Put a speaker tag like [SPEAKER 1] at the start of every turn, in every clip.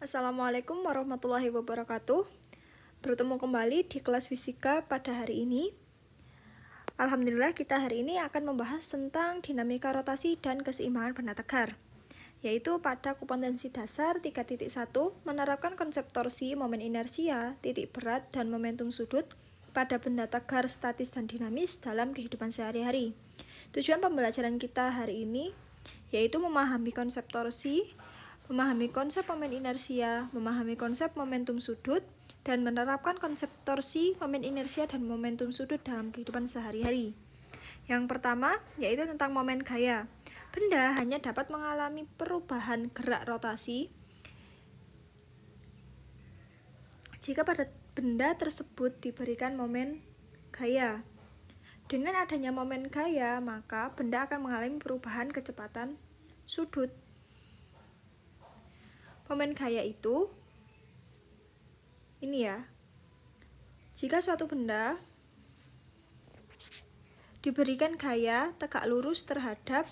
[SPEAKER 1] Assalamualaikum warahmatullahi wabarakatuh. Bertemu kembali di kelas fisika pada hari ini. Alhamdulillah kita hari ini akan membahas tentang dinamika rotasi dan keseimbangan benda tegar, yaitu pada kompetensi dasar 3.1 menerapkan konsep torsi, momen inersia, titik berat, dan momentum sudut pada benda tegar, statis, dan dinamis dalam kehidupan sehari-hari. Tujuan pembelajaran kita hari ini yaitu memahami konsep torsi, memahami konsep momen inersia, memahami konsep momentum sudut, dan menerapkan konsep torsi, momen inersia, dan momentum sudut dalam kehidupan sehari-hari. Yang pertama, yaitu tentang momen gaya. Benda hanya dapat mengalami perubahan gerak rotasi jika pada benda tersebut diberikan momen gaya. Dengan adanya momen gaya, maka benda akan mengalami perubahan kecepatan sudut. Momen gaya itu ini ya. Jika suatu benda diberikan gaya tegak lurus terhadap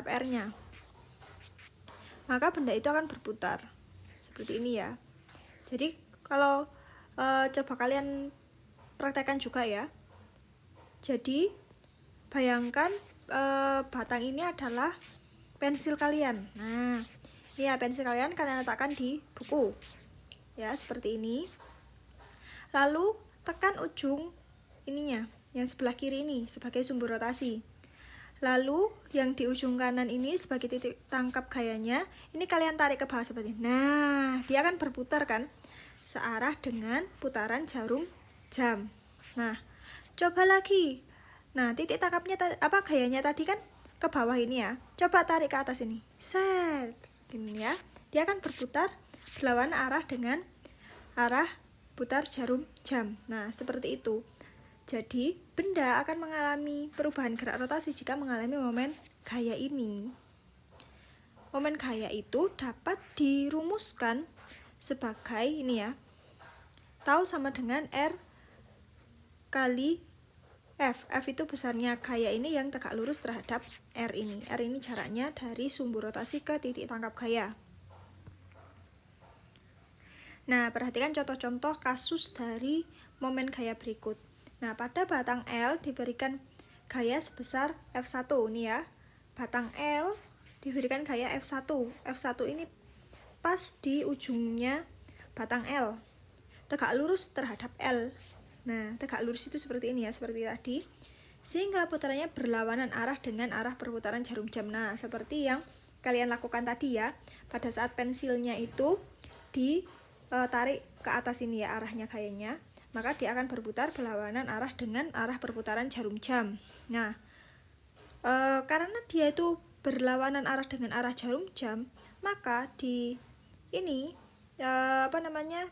[SPEAKER 1] R-nya, maka benda itu akan berputar. Seperti ini ya. Jadi kalau coba kalian praktekkan juga ya. Jadi bayangkan batang ini adalah pensil kalian. Nah, ini ya pensil kalian letakkan di buku. Ya, seperti ini. Lalu tekan ujung ininya, yang sebelah kiri ini sebagai sumber rotasi. Lalu yang di ujung kanan ini sebagai titik tangkap gayanya, ini kalian tarik ke bawah seperti ini. Nah, dia akan berputar kan searah dengan putaran jarum jam. Nah, coba lagi. Nah, titik tangkapnya gayanya tadi kan ke bawah ini ya. Coba tarik ke atas ini. Set. Gini ya. Dia akan berputar berlawanan arah dengan arah putar jarum jam. Nah, seperti itu. Jadi, benda akan mengalami perubahan gerak rotasi jika mengalami momen gaya ini. Momen gaya itu dapat dirumuskan sebagai ini ya. Tau sama dengan R kali F. F itu besarnya gaya ini yang tegak lurus terhadap R ini. R ini jaraknya dari sumber rotasi ke titik tangkap gaya. Nah, perhatikan contoh-contoh kasus dari momen gaya berikut. Nah, pada batang L diberikan gaya sebesar F1 nih ya. Batang L diberikan gaya F1. F1 ini pas di ujungnya batang L. Tegak lurus terhadap L. Nah, tegak lurus itu seperti ini ya, seperti tadi. Sehingga putarannya berlawanan arah dengan arah perputaran jarum jam. Nah, seperti yang kalian lakukan tadi ya. Pada saat pensilnya itu ditarik ke atas ini ya arahnya gayanya, maka dia akan berputar berlawanan arah dengan arah perputaran jarum jam. Nah, karena dia itu berlawanan arah dengan arah jarum jam, maka di ini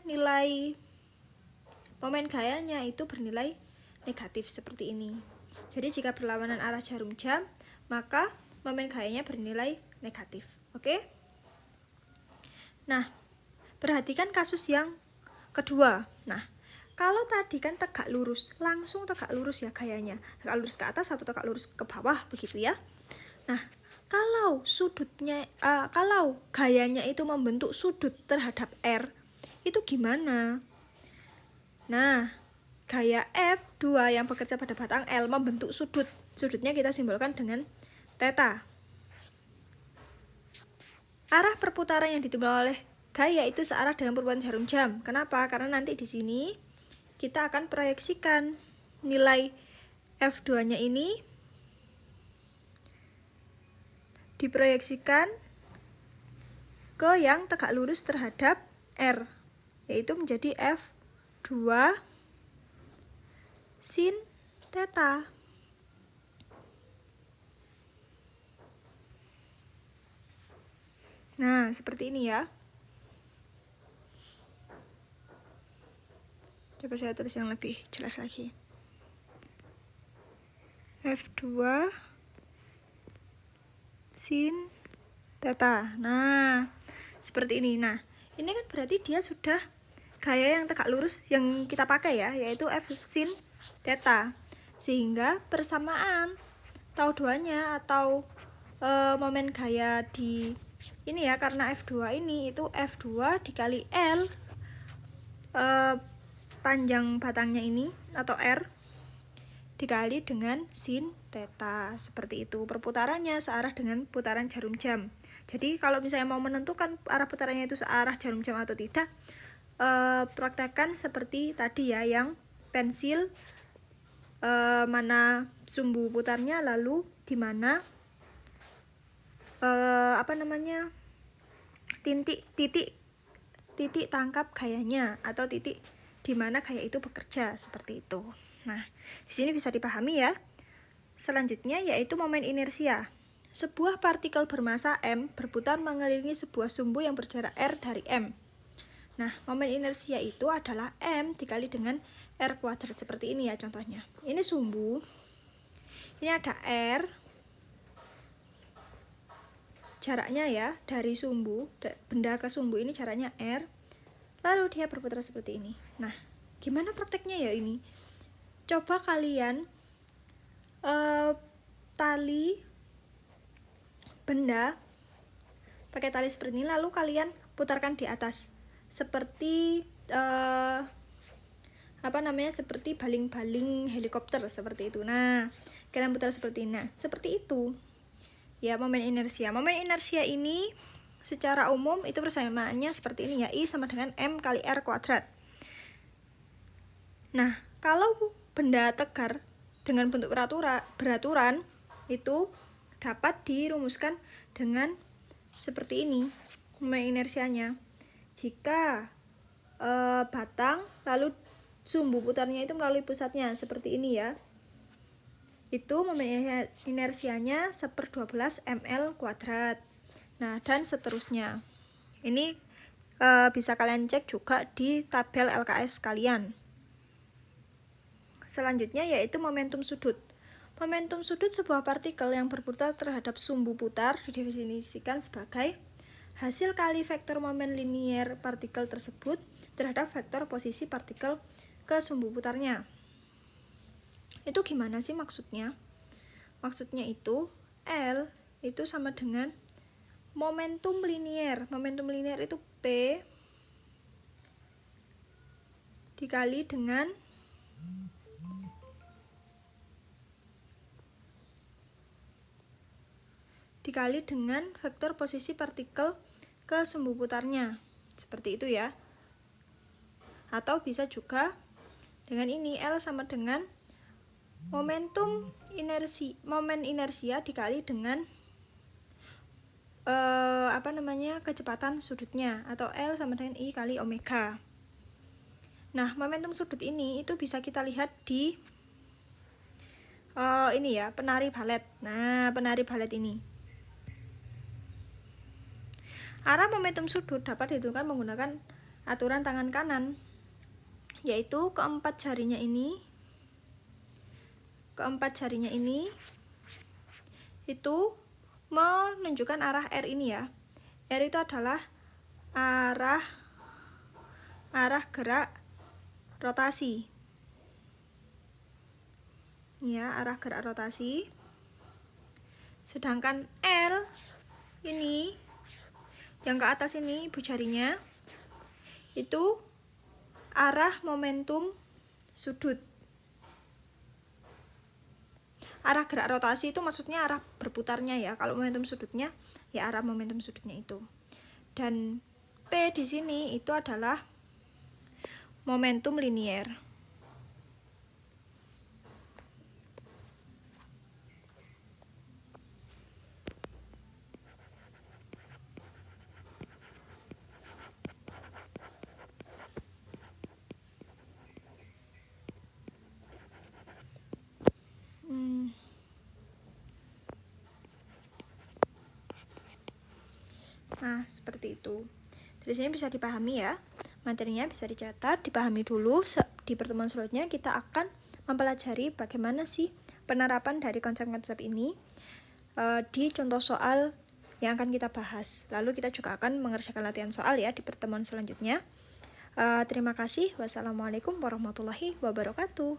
[SPEAKER 1] nilai momen gayanya itu bernilai negatif seperti ini. Jadi jika berlawanan arah jarum jam, maka momen gayanya bernilai negatif. Oke? Nah, perhatikan kasus yang kedua. Nah, kalau tadi kan tegak lurus, langsung tegak lurus ya gayanya. Tegak lurus ke atas atau tegak lurus ke bawah begitu ya. Nah, kalau kalau gayanya itu membentuk sudut terhadap R, itu gimana? Nah, gaya F2 yang bekerja pada batang L membentuk sudut. Sudutnya kita simbolkan dengan theta. Arah perputaran yang ditimbulkan oleh gaya itu searah dengan perputaran jarum jam. Kenapa? Karena nanti di sini kita akan proyeksikan nilai F2-nya ini diproyeksikan ke yang tegak lurus terhadap R, yaitu menjadi F2 sin theta. Nah, seperti ini ya. Coba saya tulis yang lebih jelas lagi. F2 sin theta. Nah, seperti ini. Nah, ini kan berarti dia sudah gaya yang tegak lurus yang kita pakai ya, yaitu F sin theta. Sehingga persamaan tau 2-nya atau momen gaya di ini ya, karena F2 ini itu F2 dikali L panjang batangnya ini atau R dikali dengan sin theta, seperti itu. Perputarannya searah dengan putaran jarum jam. Jadi kalau misalnya mau menentukan arah putarannya itu searah jarum jam atau tidak, praktekkan seperti tadi ya, yang pensil mana sumbu putarnya, lalu di mana titik tangkap gayanya atau titik di mana gaya itu bekerja, seperti itu. Nah, di sini bisa dipahami ya. Selanjutnya yaitu momen inersia. Sebuah partikel bermasa m berputar mengelilingi sebuah sumbu yang berjarak r dari m. Nah, momen inersia itu adalah m dikali dengan r kuadrat, seperti ini ya contohnya. Ini sumbu, ini ada r, jaraknya ya dari sumbu, benda ke sumbu ini jaraknya r, lalu dia berputar seperti ini. Nah, gimana prakteknya ya ini? Coba kalian tali benda pakai tali seperti ini, lalu kalian putarkan di atas seperti seperti baling-baling helikopter, seperti itu. Nah, kalian putar seperti ini. Nah, seperti itu ya momen inersia. Momen inersia ini secara umum itu persamaannya seperti ini ya, I sama dengan M kali R kuadrat. Nah, kalau benda tegar dengan bentuk beraturan itu dapat dirumuskan dengan seperti ini momen inersianya. Jika batang lalu sumbu putarnya itu melalui pusatnya, seperti ini ya, itu momen inersianya 1/12 ml kuadrat. Nah, dan seterusnya. Ini bisa kalian cek juga di tabel LKS kalian. Selanjutnya yaitu momentum sudut. Momentum sudut sebuah partikel yang berputar terhadap sumbu putar didefinisikan sebagai hasil kali vektor momen linier partikel tersebut terhadap vektor posisi partikel ke sumbu putarnya. Itu gimana sih maksudnya? Maksudnya itu L itu sama dengan momentum linier. Momentum linier itu P dikali dengan vektor posisi partikel ke sumbu putarnya. Seperti itu ya. Atau bisa juga dengan ini, L sama dengan momen inersia dikali dengan kecepatan sudutnya, atau L sama dengan I kali omega. Nah, momentum sudut ini itu bisa kita lihat di ini ya, penari balet. Nah, penari balet ini. Arah momentum sudut dapat ditentukan menggunakan aturan tangan kanan, yaitu keempat jarinya ini itu menunjukkan arah R ini ya. R itu adalah arah gerak rotasi. Ya, arah gerak rotasi. Sedangkan L ini yang ke atas ini, ibu jarinya, itu arah momentum sudut. Arah gerak rotasi itu maksudnya arah berputarnya ya. Kalau momentum sudutnya ya arah momentum sudutnya itu. Dan P di sini itu adalah momentum linier. Nah, seperti itu. Dari sini bisa dipahami ya. Materinya bisa dicatat, dipahami dulu. Di pertemuan selanjutnya kita akan mempelajari bagaimana sih penerapan dari konsep-konsep ini di contoh soal yang akan kita bahas. Lalu kita juga akan mengerjakan latihan soal ya di pertemuan selanjutnya. Terima kasih. Wassalamualaikum warahmatullahi wabarakatuh.